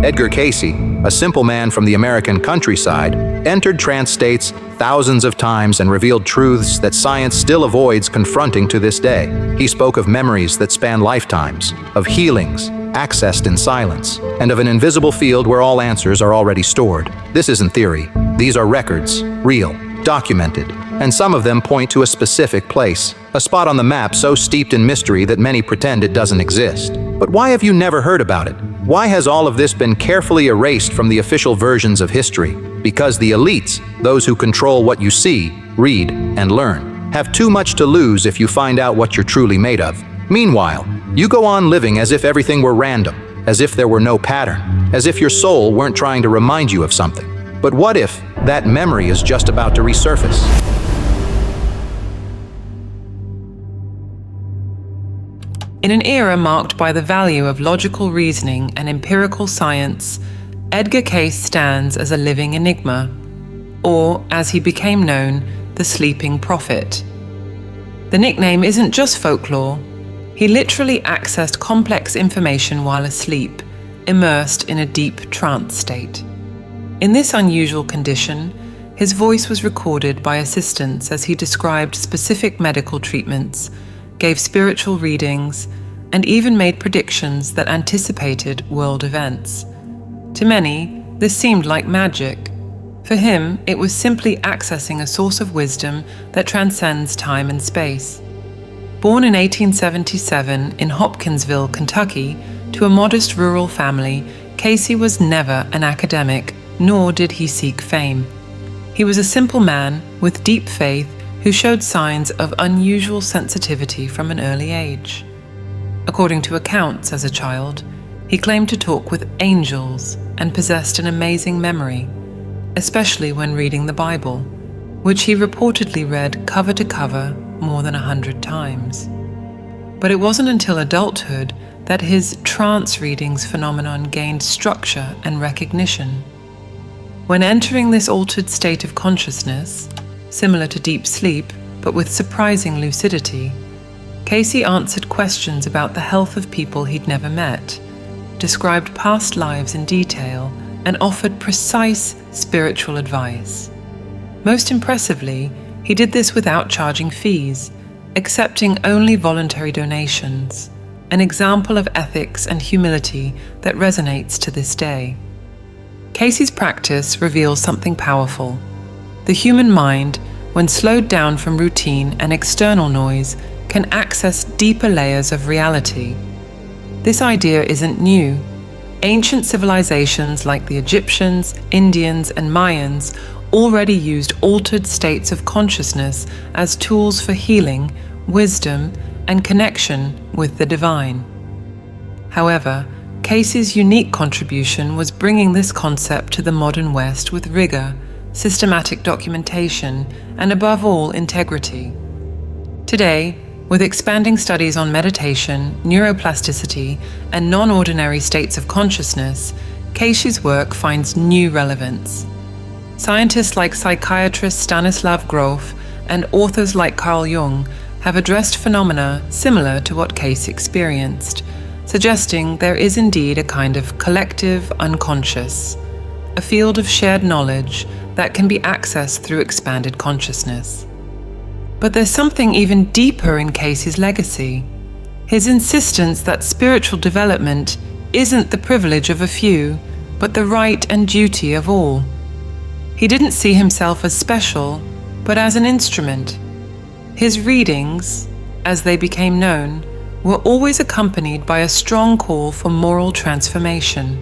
Edgar Cayce, a simple man from the American countryside, entered trance states thousands of times and revealed truths that science still avoids confronting to this day. He spoke of memories that span lifetimes, of healings accessed in silence, and of an invisible field where all answers are already stored. This isn't theory. These are records, real, documented, and some of them point to a specific place, a spot on the map so steeped in mystery that many pretend it doesn't exist. But why have you never heard about it? Why has all of this been carefully erased from the official versions of history? Because the elites, those who control what you see, read, and learn, have too much to lose if you find out what you're truly made of. Meanwhile, you go on living as if everything were random, as if there were no pattern, as if your soul weren't trying to remind you of something. But what if that memory is just about to resurface? In an era marked by the value of logical reasoning and empirical science, Edgar Cayce stands as a living enigma, or, as he became known, the sleeping prophet. The nickname isn't just folklore. He literally accessed complex information while asleep, immersed in a deep trance state. In this unusual condition, his voice was recorded by assistants as he described specific medical treatments, gave spiritual readings, and even made predictions that anticipated world events. To many, this seemed like magic. For him, it was simply accessing a source of wisdom that transcends time and space. Born in 1877 in Hopkinsville, Kentucky, to a modest rural family, Casey was never an academic, nor did he seek fame. He was a simple man with deep faith who showed signs of unusual sensitivity from an early age. According to accounts as a child, he claimed to talk with angels and possessed an amazing memory, especially when reading the Bible, which he reportedly read cover to cover more than 100 times. But it wasn't until adulthood that his trance readings phenomenon gained structure and recognition. When entering this altered state of consciousness, similar to deep sleep, but with surprising lucidity, Casey answered questions about the health of people he'd never met, described past lives in detail, and offered precise spiritual advice. Most impressively, he did this without charging fees, accepting only voluntary donations, an example of ethics and humility that resonates to this day. Casey's practice reveals something powerful. The human mind, when slowed down from routine and external noise, can access deeper layers of reality. This idea isn't new. Ancient civilizations like the Egyptians, Indians, and Mayans already used altered states of consciousness as tools for healing, wisdom, and connection with the divine. However, Casey's unique contribution was bringing this concept to the modern West with rigor, systematic documentation, and above all, integrity. Today, with expanding studies on meditation, neuroplasticity, and non-ordinary states of consciousness, Casey's work finds new relevance. Scientists like psychiatrist Stanislav Grof and authors like Carl Jung have addressed phenomena similar to what Cayce experienced, suggesting there is indeed a kind of collective unconscious, a field of shared knowledge that can be accessed through expanded consciousness. But there's something even deeper in Casey's legacy, his insistence that spiritual development isn't the privilege of a few, but the right and duty of all. He didn't see himself as special, but as an instrument. His readings, as they became known, were always accompanied by a strong call for moral transformation.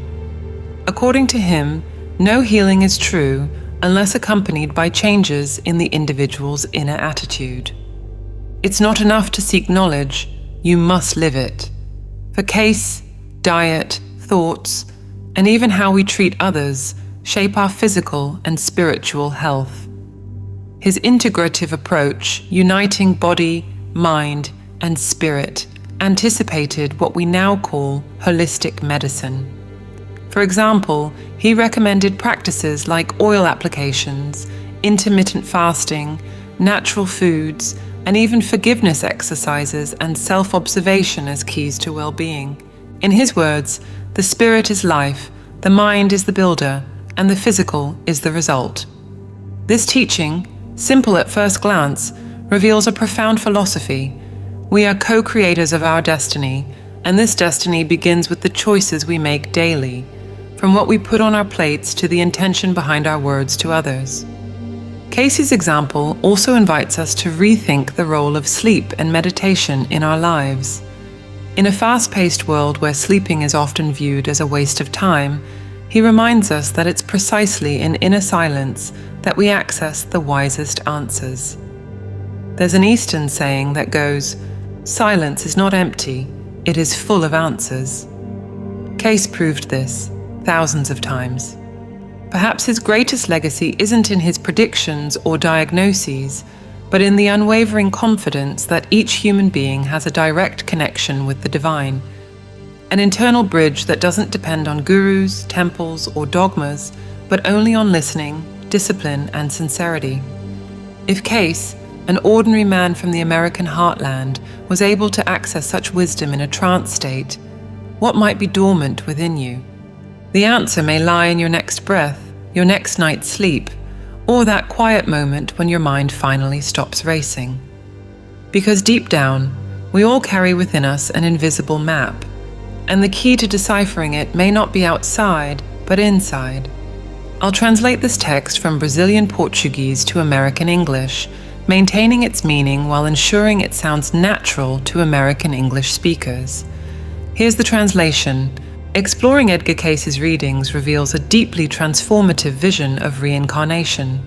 According to him, no healing is true unless accompanied by changes in the individual's inner attitude. It's not enough to seek knowledge, you must live it. For Cayce, diet, thoughts, and even how we treat others shape our physical and spiritual health. His integrative approach, uniting body, mind, and spirit, anticipated what we now call holistic medicine. For example, he recommended practices like oil applications, intermittent fasting, natural foods, and even forgiveness exercises and self-observation as keys to well-being. In his words, the spirit is life, The mind is the builder, and the physical is the result. This teaching, simple at first glance, reveals a profound philosophy. We are co-creators of our destiny, and this destiny begins with the choices we make daily, from what we put on our plates to the intention behind our words to others. Casey's example also invites us to rethink the role of sleep and meditation in our lives. In a fast-paced world where sleeping is often viewed as a waste of time, he reminds us that it's precisely in inner silence that we access the wisest answers. There's an Eastern saying that goes, "Silence is not empty, it is full of answers." Cayce proved this thousands of times. Perhaps his greatest legacy isn't in his predictions or diagnoses, but in the unwavering confidence that each human being has a direct connection with the divine, an internal bridge that doesn't depend on gurus, temples, or dogmas, but only on listening, discipline, and sincerity. If Cayce, an ordinary man from the American heartland, was able to access such wisdom in a trance state, what might be dormant within you? The answer may lie in your next breath, your next night's sleep, or that quiet moment when your mind finally stops racing. Because deep down, we all carry within us an invisible map, and the key to deciphering it may not be outside, but inside. I'll translate this text from Brazilian Portuguese to American English, maintaining its meaning while ensuring it sounds natural to American English speakers. Here's the translation. Exploring Edgar Cayce's readings reveals a deeply transformative vision of reincarnation.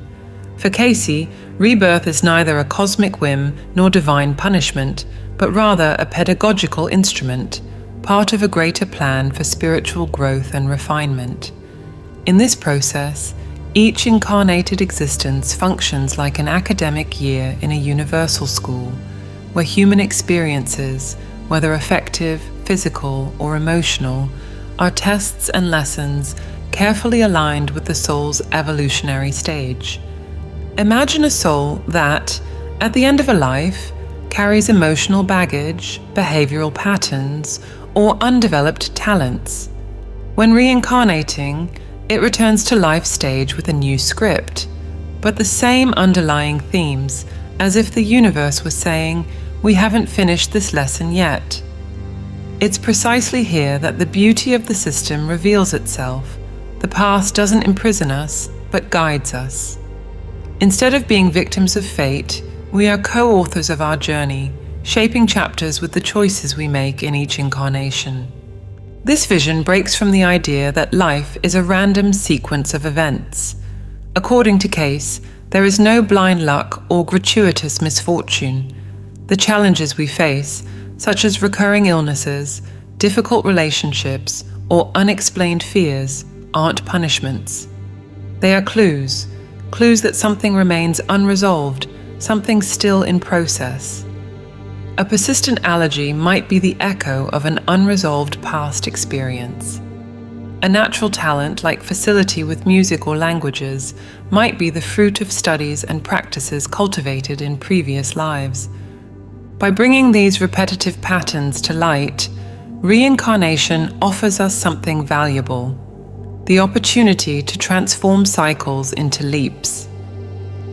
For Cayce, rebirth is neither a cosmic whim nor divine punishment, but rather a pedagogical instrument, part of a greater plan for spiritual growth and refinement. In this process, each incarnated existence functions like an academic year in a universal school, where human experiences, whether affective, physical, or emotional, are tests and lessons carefully aligned with the soul's evolutionary stage. Imagine a soul that, at the end of a life, carries emotional baggage, behavioral patterns, or undeveloped talents. When reincarnating, it returns to life stage with a new script, but the same underlying themes, as if the universe was saying, "We haven't finished this lesson yet." It's precisely here that the beauty of the system reveals itself. The past doesn't imprison us, but guides us. Instead of being victims of fate, we are co-authors of our journey, shaping chapters with the choices we make in each incarnation. This vision breaks from the idea that life is a random sequence of events. According to Cayce, there is no blind luck or gratuitous misfortune. The challenges we face, such as recurring illnesses, difficult relationships, or unexplained fears, aren't punishments. They are clues that something remains unresolved, something still in process. A persistent allergy might be the echo of an unresolved past experience. A natural talent like facility with music or languages might be the fruit of studies and practices cultivated in previous lives. By bringing these repetitive patterns to light, reincarnation offers us something valuable: the opportunity to transform cycles into leaps.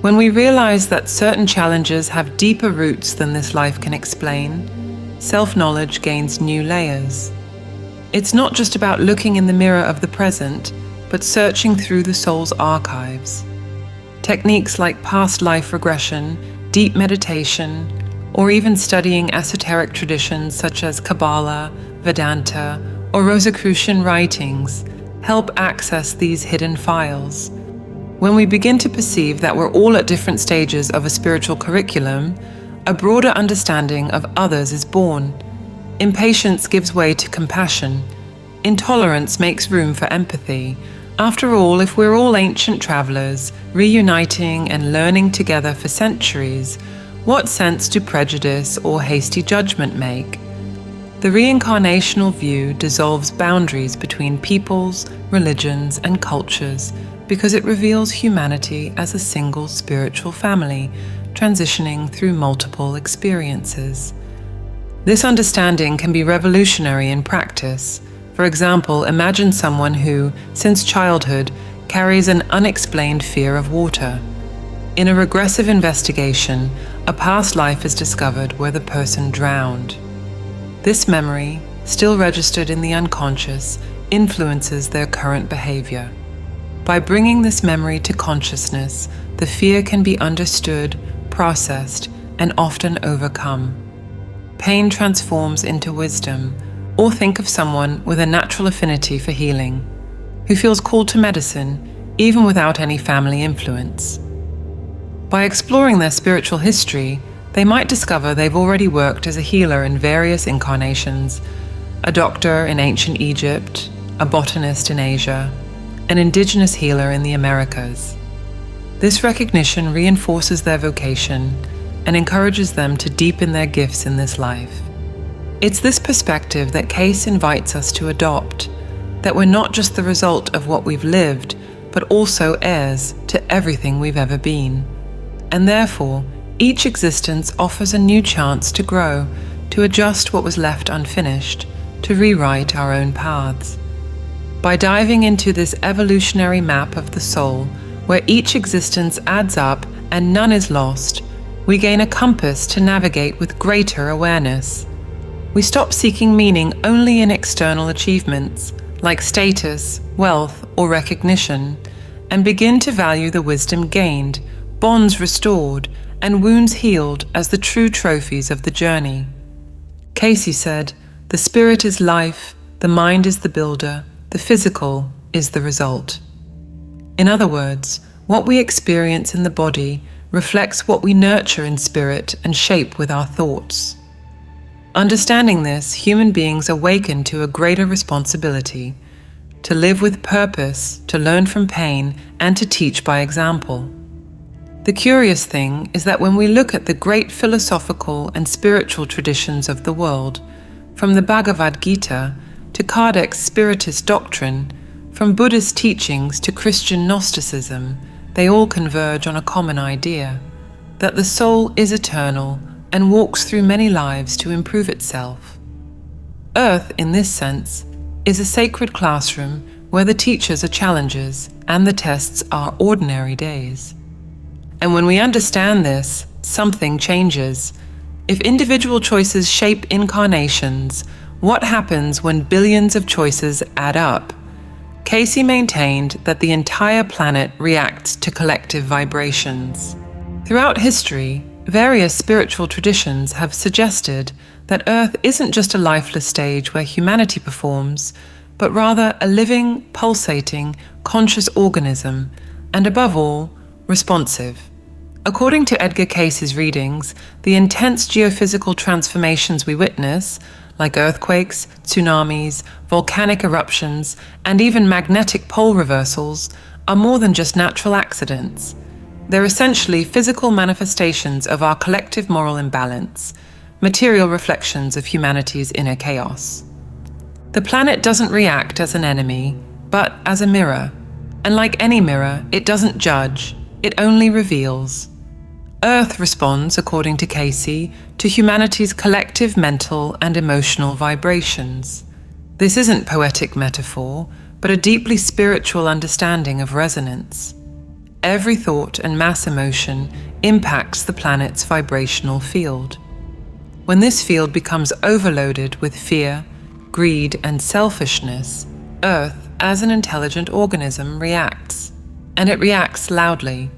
When we realize that certain challenges have deeper roots than this life can explain, self-knowledge gains new layers. It's not just about looking in the mirror of the present, but searching through the soul's archives. Techniques like past life regression, deep meditation, or even studying esoteric traditions such as Kabbalah, Vedanta, or Rosicrucian writings help access these hidden files. When we begin to perceive that we're all at different stages of a spiritual curriculum, a broader understanding of others is born. Impatience gives way to compassion. Intolerance makes room for empathy. After all, if we're all ancient travelers, reuniting and learning together for centuries, what sense do prejudice or hasty judgment make? The reincarnational view dissolves boundaries between peoples, religions, and cultures because it reveals humanity as a single spiritual family, transitioning through multiple experiences. This understanding can be revolutionary in practice, For example, imagine someone who, since childhood, carries an unexplained fear of water. In a regressive investigation, a past life is discovered where the person drowned. This memory, still registered in the unconscious, influences their current behavior. By bringing this memory to consciousness, the fear can be understood, processed, and often overcome. Pain transforms into wisdom, or think of someone with a natural affinity for healing, who feels called to medicine even without any family influence. By exploring their spiritual history, they might discover they've already worked as a healer in various incarnations, a doctor in ancient Egypt, a botanist in Asia, an indigenous healer in the Americas. This recognition reinforces their vocation and encourages them to deepen their gifts in this life. It's this perspective that Cayce invites us to adopt, that we're not just the result of what we've lived, but also heirs to everything we've ever been. And therefore, each existence offers a new chance to grow, to adjust what was left unfinished, to rewrite our own paths. By diving into this evolutionary map of the soul, where each existence adds up and none is lost, we gain a compass to navigate with greater awareness. We stop seeking meaning only in external achievements, like status, wealth, or recognition, and begin to value the wisdom gained, bonds restored, and wounds healed as the true trophies of the journey. Casey said, "The spirit is life, the mind is the builder, the physical is the result." In other words, what we experience in the body reflects what we nurture in spirit and shape with our thoughts. Understanding this, human beings awaken to a greater responsibility, to live with purpose, to learn from pain, and to teach by example. The curious thing is that when we look at the great philosophical and spiritual traditions of the world, from the Bhagavad Gita to Kardec's spiritist doctrine, from Buddhist teachings to Christian Gnosticism, they all converge on a common idea, that the soul is eternal and walks through many lives to improve itself. Earth, in this sense, is a sacred classroom where the teachers are challenges and the tests are ordinary days. And when we understand this, something changes. If individual choices shape incarnations, what happens when billions of choices add up? Casey maintained that the entire planet reacts to collective vibrations. Throughout history, various spiritual traditions have suggested that Earth isn't just a lifeless stage where humanity performs, but rather a living, pulsating, conscious organism, and above all, responsive. According to Edgar Cayce's readings, the intense geophysical transformations we witness, like earthquakes, tsunamis, volcanic eruptions, and even magnetic pole reversals, are more than just natural accidents. They're essentially physical manifestations of our collective moral imbalance, material reflections of humanity's inner chaos. The planet doesn't react as an enemy, but as a mirror. And like any mirror, it doesn't judge, it only reveals. Earth responds, according to Casey, to humanity's collective mental and emotional vibrations. This isn't poetic metaphor, but a deeply spiritual understanding of resonance. Every thought and mass emotion impacts the planet's vibrational field. When this field becomes overloaded with fear, greed, and selfishness, Earth, as an intelligent organism, reacts. And it reacts loudly.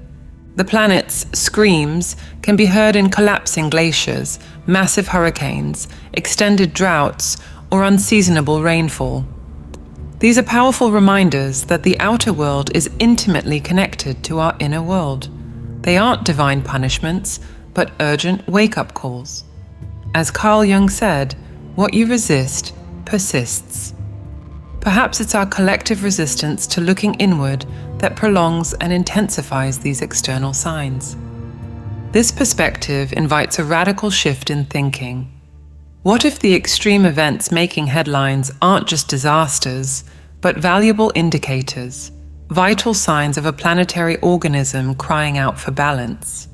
The planet's screams can be heard in collapsing glaciers, massive hurricanes, extended droughts, or unseasonable rainfall. These are powerful reminders that the outer world is intimately connected to our inner world. They aren't divine punishments, but urgent wake-up calls. As Carl Jung said, what you resist persists. Perhaps it's our collective resistance to looking inward that prolongs and intensifies these external signs. This perspective invites a radical shift in thinking. What if the extreme events making headlines aren't just disasters, but valuable indicators, vital signs of a planetary organism crying out for balance?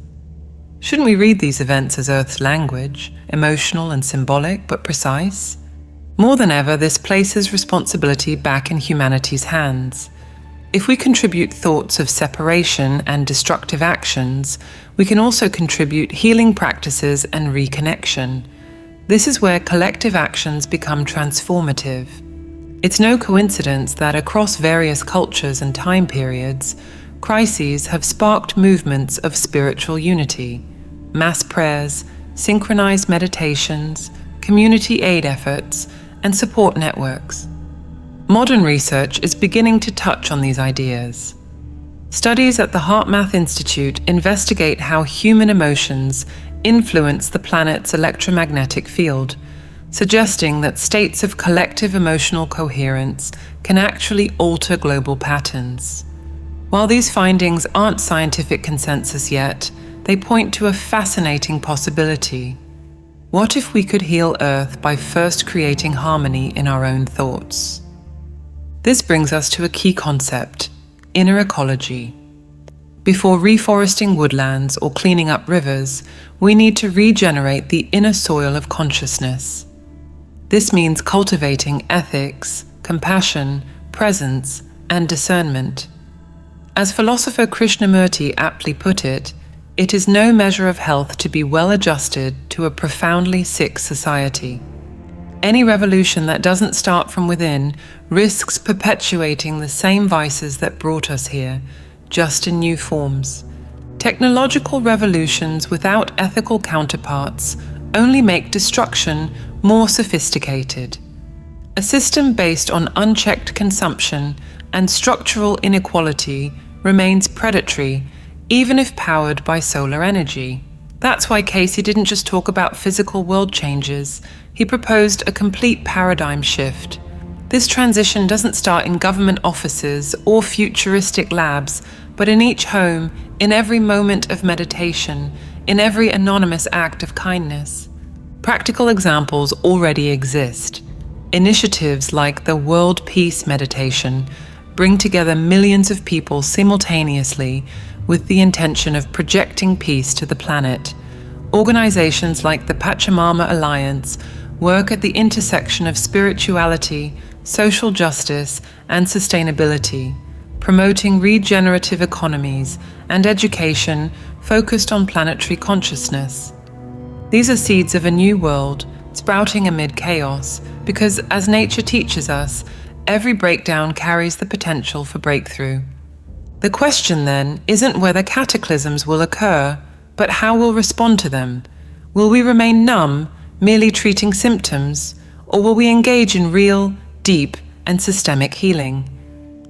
Shouldn't we read these events as Earth's language, emotional and symbolic, but precise? More than ever, this places responsibility back in humanity's hands. If we contribute thoughts of separation and destructive actions, we can also contribute healing practices and reconnection. This is where collective actions become transformative. It's no coincidence that across various cultures and time periods, crises have sparked movements of spiritual unity, mass prayers, synchronized meditations, community aid efforts, and support networks. Modern research is beginning to touch on these ideas. Studies at the HeartMath Institute investigate how human emotions influence the planet's electromagnetic field, suggesting that states of collective emotional coherence can actually alter global patterns. While these findings aren't scientific consensus yet, they point to a fascinating possibility. What if we could heal Earth by first creating harmony in our own thoughts? This brings us to a key concept: inner ecology. Before reforesting woodlands or cleaning up rivers, we need to regenerate the inner soil of consciousness. This means cultivating ethics, compassion, presence, and discernment. As philosopher Krishnamurti aptly put it, it is no measure of health to be well adjusted to a profoundly sick society. Any revolution that doesn't start from within risks perpetuating the same vices that brought us here, just in new forms. Technological revolutions without ethical counterparts only make destruction more sophisticated. A system based on unchecked consumption and structural inequality remains predatory, even if powered by solar energy. That's why Casey didn't just talk about physical world changes, he proposed a complete paradigm shift. This transition doesn't start in government offices or futuristic labs, but in each home, in every moment of meditation, in every anonymous act of kindness. Practical examples already exist. Initiatives like the World Peace Meditation bring together millions of people simultaneously with the intention of projecting peace to the planet. Organizations like the Pachamama Alliance work at the intersection of spirituality, social justice, and sustainability, promoting regenerative economies and education focused on planetary consciousness. These are seeds of a new world, sprouting amid chaos, because as nature teaches us, every breakdown carries the potential for breakthrough. The question then isn't whether cataclysms will occur, but how we'll respond to them. Will we remain numb, merely treating symptoms, or will we engage in real, deep, and systemic healing?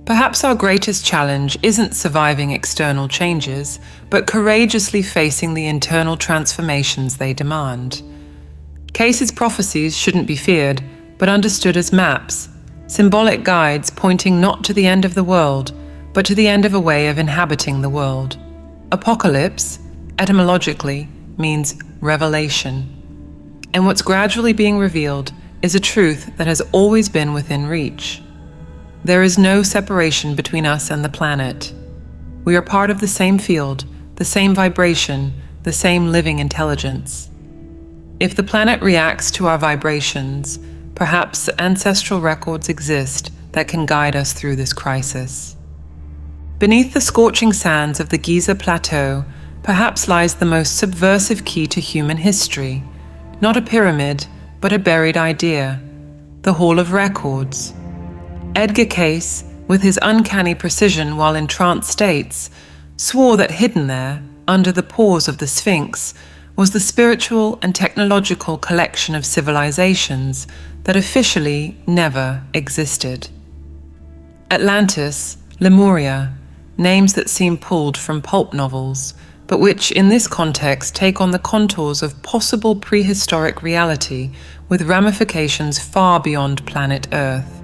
Perhaps our greatest challenge isn't surviving external changes, but courageously facing the internal transformations they demand. Cayce's prophecies shouldn't be feared, but understood as maps, symbolic guides pointing not to the end of the world, but to the end of a way of inhabiting the world. Apocalypse, etymologically, means revelation. And what's gradually being revealed is a truth that has always been within reach. There is no separation between us and the planet. We are part of the same field, the same vibration, the same living intelligence. If the planet reacts to our vibrations, perhaps ancestral records exist that can guide us through this crisis. Beneath the scorching sands of the Giza Plateau, perhaps lies the most subversive key to human history. Not a pyramid, but a buried idea, the Hall of Records. Edgar Cayce, with his uncanny precision while in trance states, swore that hidden there, under the pores of the Sphinx, was the spiritual and technological collection of civilizations that officially never existed. Atlantis, Lemuria, names that seem pulled from pulp novels, but which in this context take on the contours of possible prehistoric reality with ramifications far beyond planet Earth.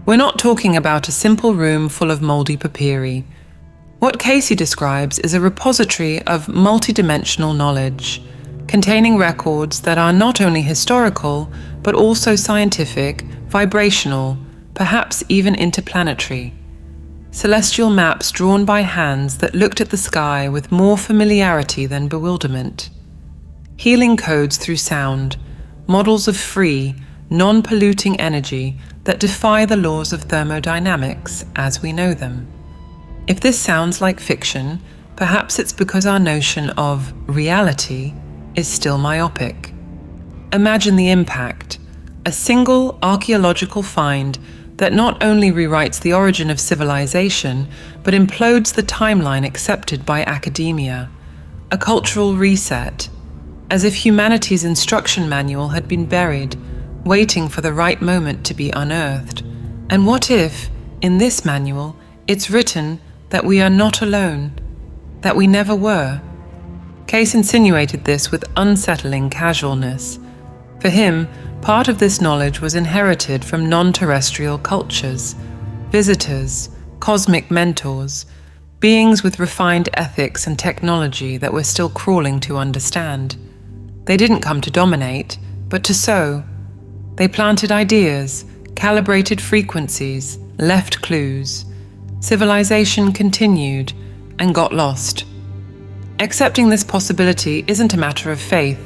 We're not talking about a simple room full of moldy papyri. What Casey describes is a repository of multidimensional knowledge, containing records that are not only historical, but also scientific, vibrational, perhaps even interplanetary. Celestial maps drawn by hands that looked at the sky with more familiarity than bewilderment. Healing codes through sound, models of free, non-polluting energy that defy the laws of thermodynamics as we know them. If this sounds like fiction, perhaps it's because our notion of reality is still myopic. Imagine the impact: a single archaeological find that not only rewrites the origin of civilization, but implodes the timeline accepted by academia. A cultural reset, as if humanity's instruction manual had been buried, waiting for the right moment to be unearthed. And what if, in this manual, it's written that we are not alone, that we never were? Cayce insinuated this with unsettling casualness. For him, part of this knowledge was inherited from non-terrestrial cultures, visitors, cosmic mentors, beings with refined ethics and technology that we're still crawling to understand. They didn't come to dominate, but to sow. They planted ideas, calibrated frequencies, left clues. Civilization continued and got lost. Accepting this possibility isn't a matter of faith.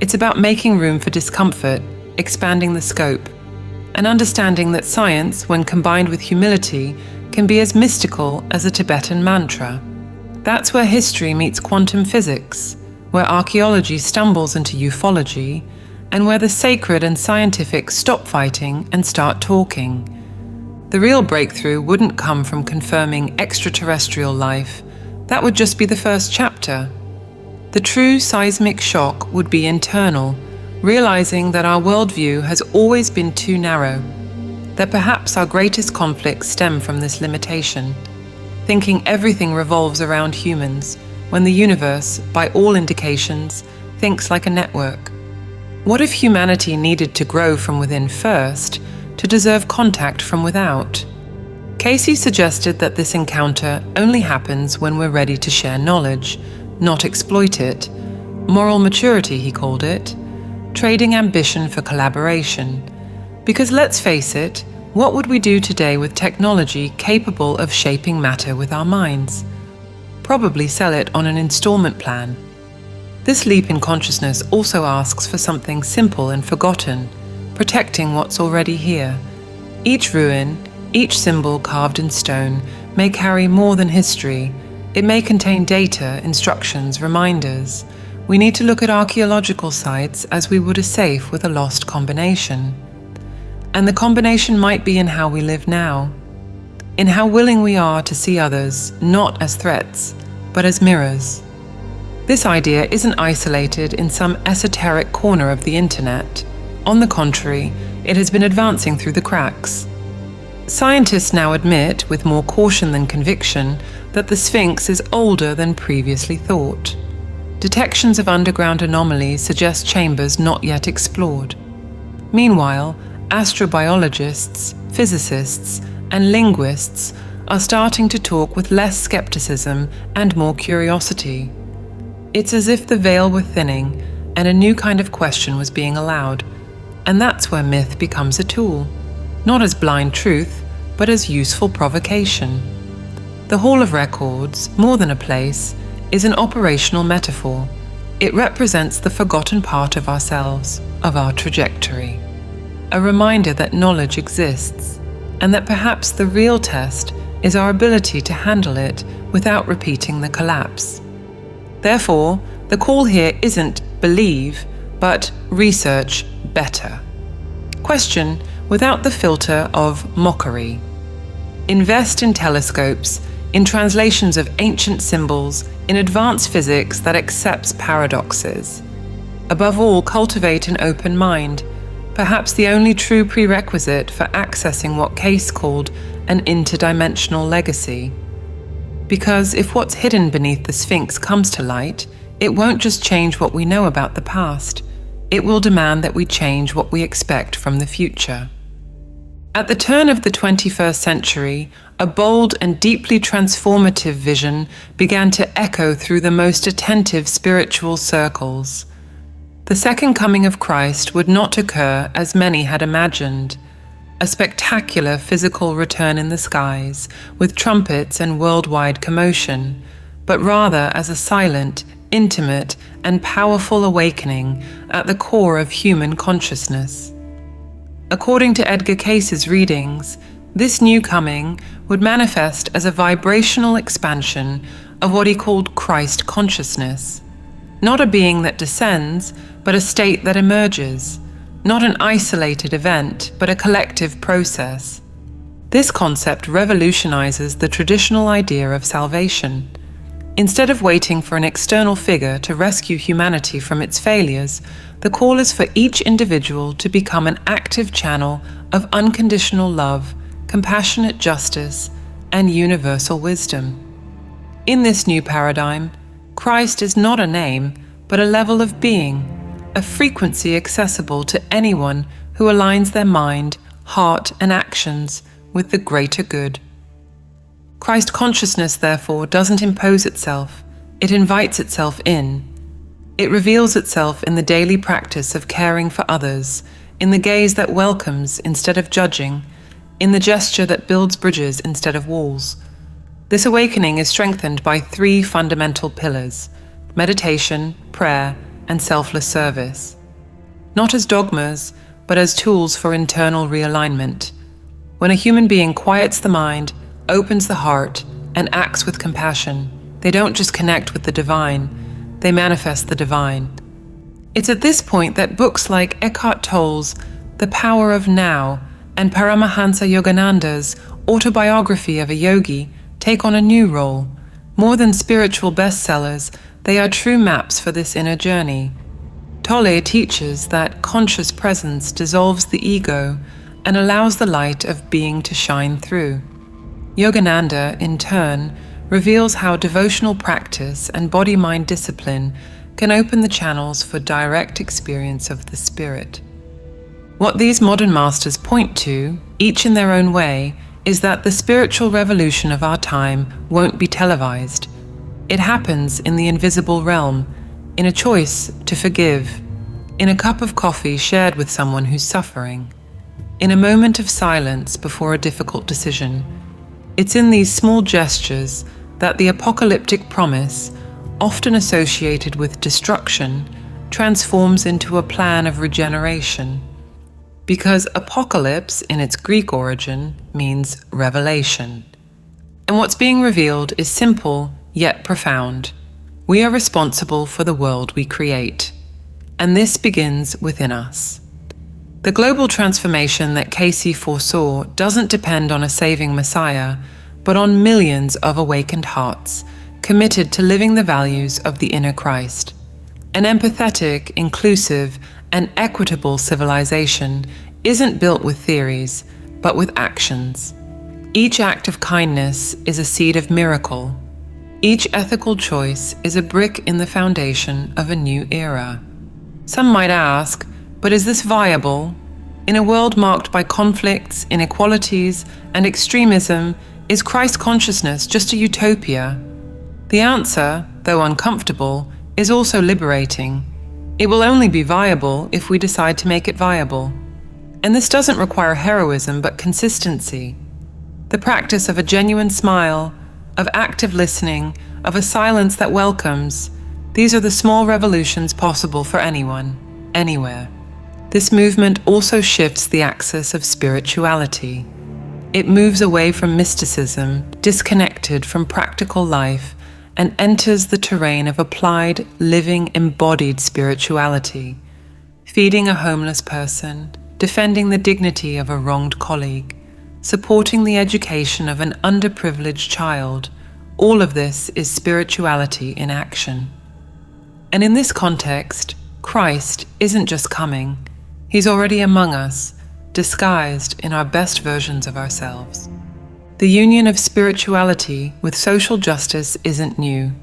It's about making room for discomfort, expanding the scope, and understanding that science, when combined with humility, can be as mystical as a Tibetan mantra. That's where history meets quantum physics, where archaeology stumbles into ufology, and where the sacred and scientific stop fighting and start talking. The real breakthrough wouldn't come from confirming extraterrestrial life. That would just be the first chapter. The true seismic shock would be internal, realizing that our worldview has always been too narrow, that perhaps our greatest conflicts stem from this limitation, thinking everything revolves around humans, when the universe, by all indications, thinks like a network. What if humanity needed to grow from within first to deserve contact from without? Casey suggested that this encounter only happens when we're ready to share knowledge, not exploit it. Moral maturity, he called it. Trading ambition for collaboration. Because let's face it, what would we do today with technology capable of shaping matter with our minds? Probably sell it on an installment plan. This leap in consciousness also asks for something simple and forgotten, protecting what's already here. Each ruin, each symbol carved in stone, may carry more than history. It may contain data, instructions, reminders. We need to look at archaeological sites as we would a safe with a lost combination. And the combination might be in how we live now, in how willing we are to see others not as threats, but as mirrors. This idea isn't isolated in some esoteric corner of the internet. On the contrary, it has been advancing through the cracks. Scientists now admit, with more caution than conviction, that the Sphinx is older than previously thought. Detections of underground anomalies suggest chambers not yet explored. Meanwhile, astrobiologists, physicists, and linguists are starting to talk with less skepticism and more curiosity. It's as if the veil were thinning and a new kind of question was being allowed, and that's where myth becomes a tool, not as blind truth, but as useful provocation. The Hall of Records, more than a place, is an operational metaphor. It represents the forgotten part of ourselves, of our trajectory. A reminder that knowledge exists, and that perhaps the real test is our ability to handle it without repeating the collapse. Therefore, the call here isn't believe, but research better. Question without the filter of mockery. Invest in telescopes, in translations of ancient symbols, in advanced physics that accepts paradoxes. Above all, cultivate an open mind, perhaps the only true prerequisite for accessing what Cayce called an interdimensional legacy. Because if what's hidden beneath the Sphinx comes to light, it won't just change what we know about the past, it will demand that we change what we expect from the future. At the turn of the 21st century, a bold and deeply transformative vision began to echo through the most attentive spiritual circles. The second coming of Christ would not occur as many had imagined, a spectacular physical return in the skies, with trumpets and worldwide commotion, but rather as a silent, intimate, and powerful awakening at the core of human consciousness. According to Edgar Cayce's readings, this new coming would manifest as a vibrational expansion of what he called Christ consciousness. Not a being that descends, but a state that emerges. Not an isolated event, but a collective process. This concept revolutionizes the traditional idea of salvation. Instead of waiting for an external figure to rescue humanity from its failures, the call is for each individual to become an active channel of unconditional love, compassionate justice, and universal wisdom. In this new paradigm, Christ is not a name, but a level of being, a frequency accessible to anyone who aligns their mind, heart, and actions with the greater good. Christ consciousness, therefore, doesn't impose itself, it invites itself in. It reveals itself in the daily practice of caring for others, in the gaze that welcomes instead of judging, in the gesture that builds bridges instead of walls. This awakening is strengthened by three fundamental pillars: meditation, prayer, and selfless service. Not as dogmas, but as tools for internal realignment. When a human being quiets the mind, opens the heart, and acts with compassion, they don't just connect with the divine, they manifest the divine. It's at this point that books like Eckhart Tolle's The Power of Now and Paramahansa Yogananda's Autobiography of a Yogi take on a new role. More than spiritual bestsellers, they are true maps for this inner journey. Tolle teaches that conscious presence dissolves the ego and allows the light of being to shine through. Yogananda, in turn, reveals how devotional practice and body-mind discipline can open the channels for direct experience of the spirit. What these modern masters point to, each in their own way, is that the spiritual revolution of our time won't be televised. It happens in the invisible realm, in a choice to forgive, in a cup of coffee shared with someone who's suffering, in a moment of silence before a difficult decision. It's in these small gestures that the apocalyptic promise, often associated with destruction, transforms into a plan of regeneration. Because apocalypse, in its Greek origin, means revelation. And what's being revealed is simple, yet profound. We are responsible for the world we create. And this begins within us. The global transformation that Casey foresaw doesn't depend on a saving Messiah, but on millions of awakened hearts, committed to living the values of the inner Christ. An empathetic, inclusive, and equitable civilization isn't built with theories, but with actions. Each act of kindness is a seed of miracle. Each ethical choice is a brick in the foundation of a new era. Some might ask, but is this viable? In a world marked by conflicts, inequalities, and extremism, is Christ consciousness just a utopia? The answer, though uncomfortable, is also liberating. It will only be viable if we decide to make it viable. And this doesn't require heroism, but consistency. The practice of a genuine smile, of active listening, of a silence that welcomes, these are the small revolutions possible for anyone, anywhere. This movement also shifts the axis of spirituality. It moves away from mysticism, disconnected from practical life, and enters the terrain of applied, living, embodied spirituality, feeding a homeless person, defending the dignity of a wronged colleague, supporting the education of an underprivileged child. All of this is spirituality in action. And in this context, Christ isn't just coming. He's already among us, disguised in our best versions of ourselves. The union of spirituality with social justice isn't new.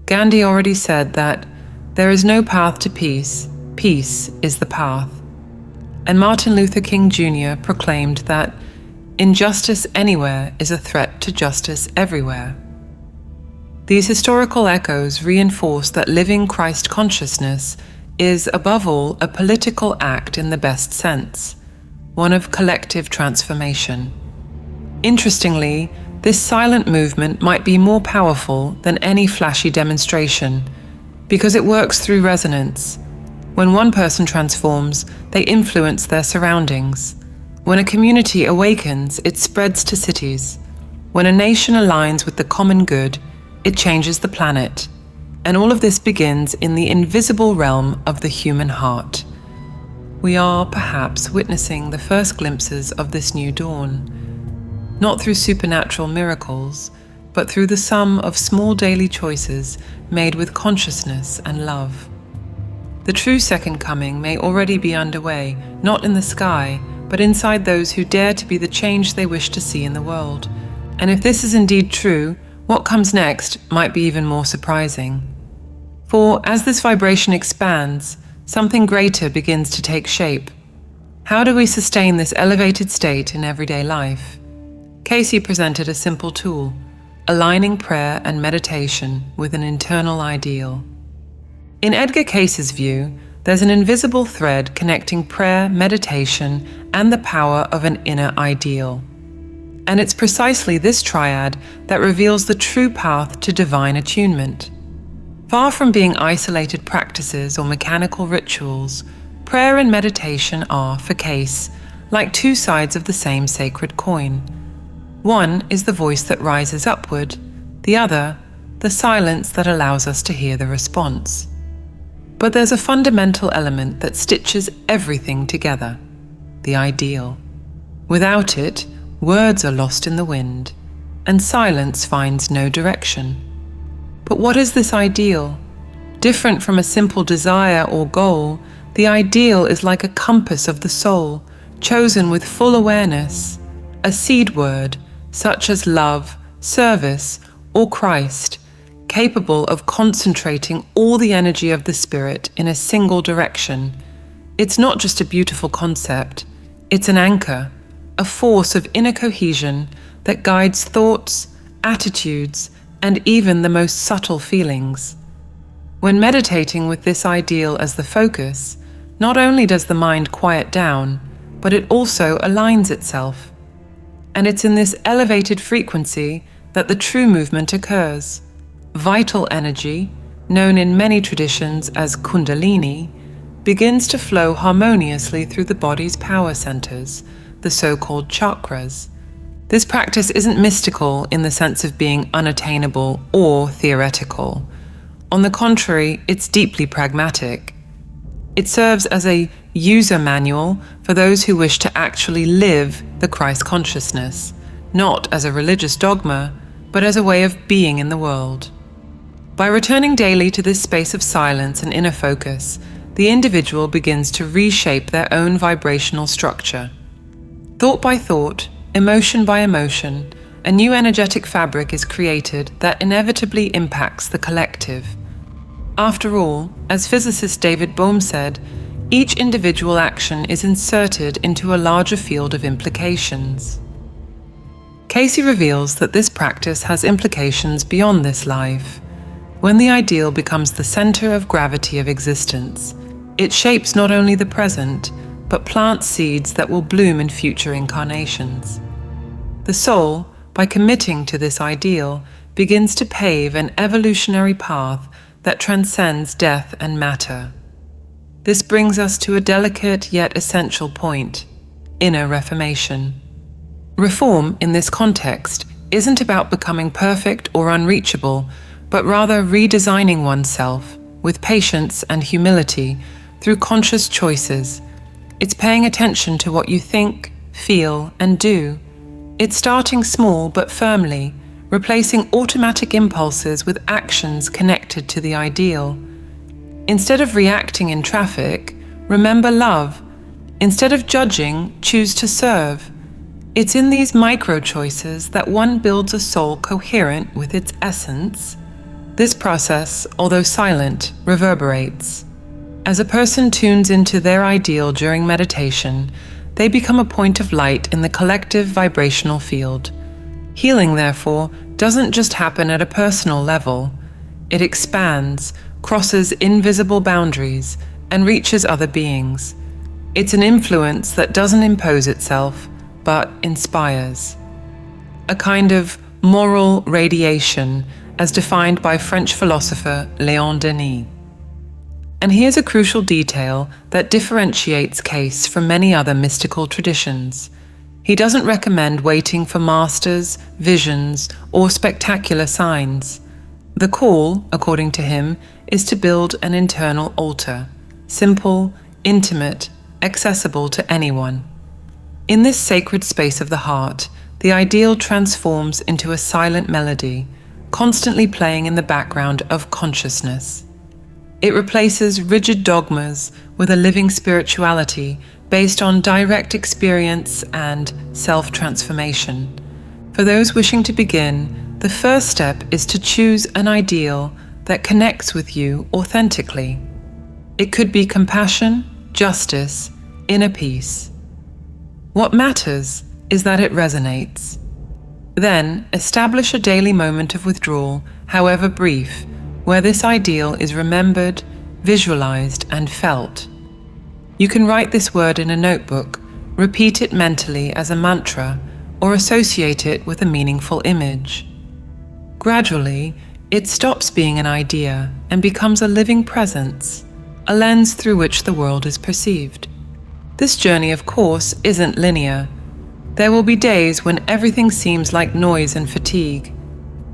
Gandhi already said that there is no path to peace, peace is the path. And Martin Luther King Jr. proclaimed that injustice anywhere is a threat to justice everywhere. These historical echoes reinforce that living Christ consciousness is, above all, a political act in the best sense, one of collective transformation. Interestingly, this silent movement might be more powerful than any flashy demonstration, because it works through resonance. When one person transforms, they influence their surroundings. When a community awakens, it spreads to cities. When a nation aligns with the common good, it changes the planet. And all of this begins in the invisible realm of the human heart. We are, perhaps, witnessing the first glimpses of this new dawn, not through supernatural miracles, but through the sum of small daily choices made with consciousness and love. The true second coming may already be underway, not in the sky, but inside those who dare to be the change they wish to see in the world. And if this is indeed true, what comes next might be even more surprising. For as this vibration expands, something greater begins to take shape. How do we sustain this elevated state in everyday life? Casey presented a simple tool, aligning prayer and meditation with an internal ideal. In Edgar Cayce's view, there's an invisible thread connecting prayer, meditation, and the power of an inner ideal. And it's precisely this triad that reveals the true path to divine attunement. Far from being isolated practices or mechanical rituals, prayer and meditation are, for Cayce, like two sides of the same sacred coin. One is the voice that rises upward, the other, the silence that allows us to hear the response. But there's a fundamental element that stitches everything together, the ideal. Without it, words are lost in the wind, and silence finds no direction. But what is this ideal? Different from a simple desire or goal, the ideal is like a compass of the soul, chosen with full awareness, a seed word, such as love, service, or Christ, capable of concentrating all the energy of the spirit in a single direction. It's not just a beautiful concept, it's an anchor, a force of inner cohesion that guides thoughts, attitudes, and even the most subtle feelings. When meditating with this ideal as the focus, not only does the mind quiet down, but it also aligns itself. And it's in this elevated frequency that the true movement occurs. Vital energy, known in many traditions as Kundalini, begins to flow harmoniously through the body's power centers, the so-called chakras. This practice isn't mystical in the sense of being unattainable or theoretical. On the contrary, it's deeply pragmatic. It serves as a user manual for those who wish to actually live the Christ consciousness, not as a religious dogma, but as a way of being in the world. By returning daily to this space of silence and inner focus, the individual begins to reshape their own vibrational structure. Thought by thought, emotion by emotion, a new energetic fabric is created that inevitably impacts the collective. After all, as physicist David Bohm said, each individual action is inserted into a larger field of implications. Casey reveals that this practice has implications beyond this life. When the ideal becomes the center of gravity of existence, it shapes not only the present, but plants seeds that will bloom in future incarnations. The soul, by committing to this ideal, begins to pave an evolutionary path that transcends death and matter. This brings us to a delicate yet essential point: inner reformation. Reform, in this context, isn't about becoming perfect or unreachable, but rather redesigning oneself with patience and humility through conscious choices. It's paying attention to what you think, feel, and do. It's starting small but firmly, replacing automatic impulses with actions connected to the ideal. Instead of reacting in traffic, remember love. Instead of judging, choose to serve. It's in these micro choices that one builds a soul coherent with its essence. This process, although silent, reverberates. As a person tunes into their ideal during meditation, they become a point of light in the collective vibrational field. Healing, therefore, doesn't just happen at a personal level. It expands, crosses invisible boundaries, and reaches other beings. It's an influence that doesn't impose itself, but inspires. A kind of moral radiation, as defined by French philosopher Léon Denis. And here's a crucial detail that differentiates Cayce from many other mystical traditions. He doesn't recommend waiting for masters, visions, or spectacular signs. The call, according to him, is to build an internal altar, simple, intimate, accessible to anyone. In this sacred space of the heart, the ideal transforms into a silent melody, constantly playing in the background of consciousness. It replaces rigid dogmas with a living spirituality based on direct experience and self-transformation. For those wishing to begin, the first step is to choose an ideal that connects with you authentically. It could be compassion, justice, inner peace. What matters is that it resonates. Then, establish a daily moment of withdrawal, however brief, where this ideal is remembered, visualized, and felt. You can write this word in a notebook, repeat it mentally as a mantra, or associate it with a meaningful image. Gradually, it stops being an idea and becomes a living presence, a lens through which the world is perceived. This journey, of course, isn't linear. There will be days when everything seems like noise and fatigue,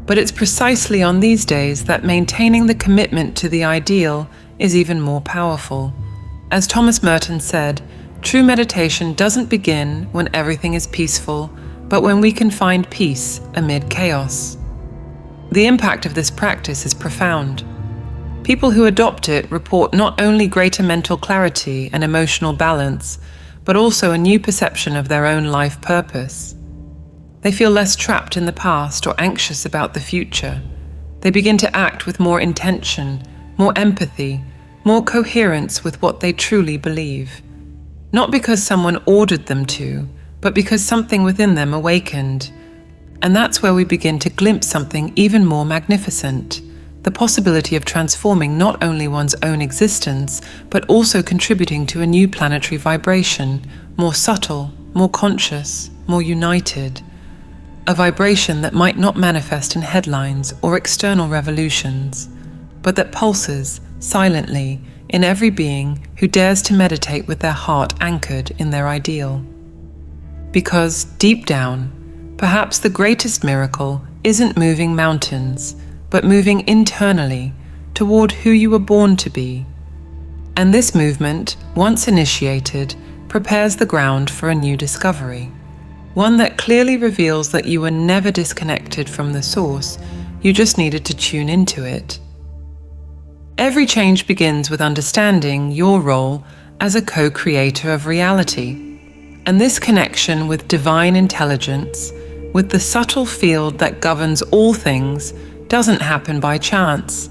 but it's precisely on these days that maintaining the commitment to the ideal is even more powerful. As Thomas Merton said, true meditation doesn't begin when everything is peaceful, but when we can find peace amid chaos. The impact of this practice is profound. People who adopt it report not only greater mental clarity and emotional balance, but also a new perception of their own life purpose. They feel less trapped in the past or anxious about the future. They begin to act with more intention, more empathy, more coherence with what they truly believe. Not because someone ordered them to, but because something within them awakened. And that's where we begin to glimpse something even more magnificent. The possibility of transforming not only one's own existence, but also contributing to a new planetary vibration, more subtle, more conscious, more united. A vibration that might not manifest in headlines or external revolutions, but that pulses silently in every being who dares to meditate with their heart anchored in their ideal. Because deep down, perhaps the greatest miracle isn't moving mountains, but moving internally toward who you were born to be. And this movement, once initiated, prepares the ground for a new discovery. One that clearly reveals that you were never disconnected from the source, you just needed to tune into it. Every change begins with understanding your role as a co-creator of reality. And this connection with divine intelligence, with the subtle field that governs all things, doesn't happen by chance.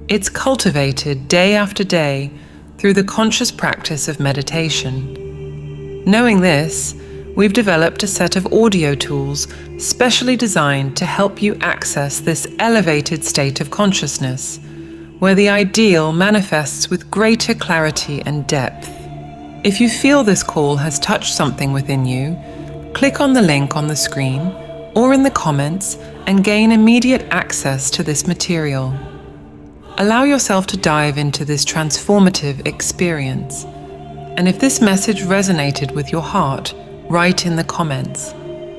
It's cultivated day after day through the conscious practice of meditation. Knowing this, we've developed a set of audio tools specially designed to help you access this elevated state of consciousness, where the ideal manifests with greater clarity and depth. If you feel this call has touched something within you, click on the link on the screen or in the comments and gain immediate access to this material. Allow yourself to dive into this transformative experience. And if this message resonated with your heart, write in the comments,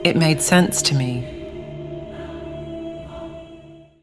"It made sense to me."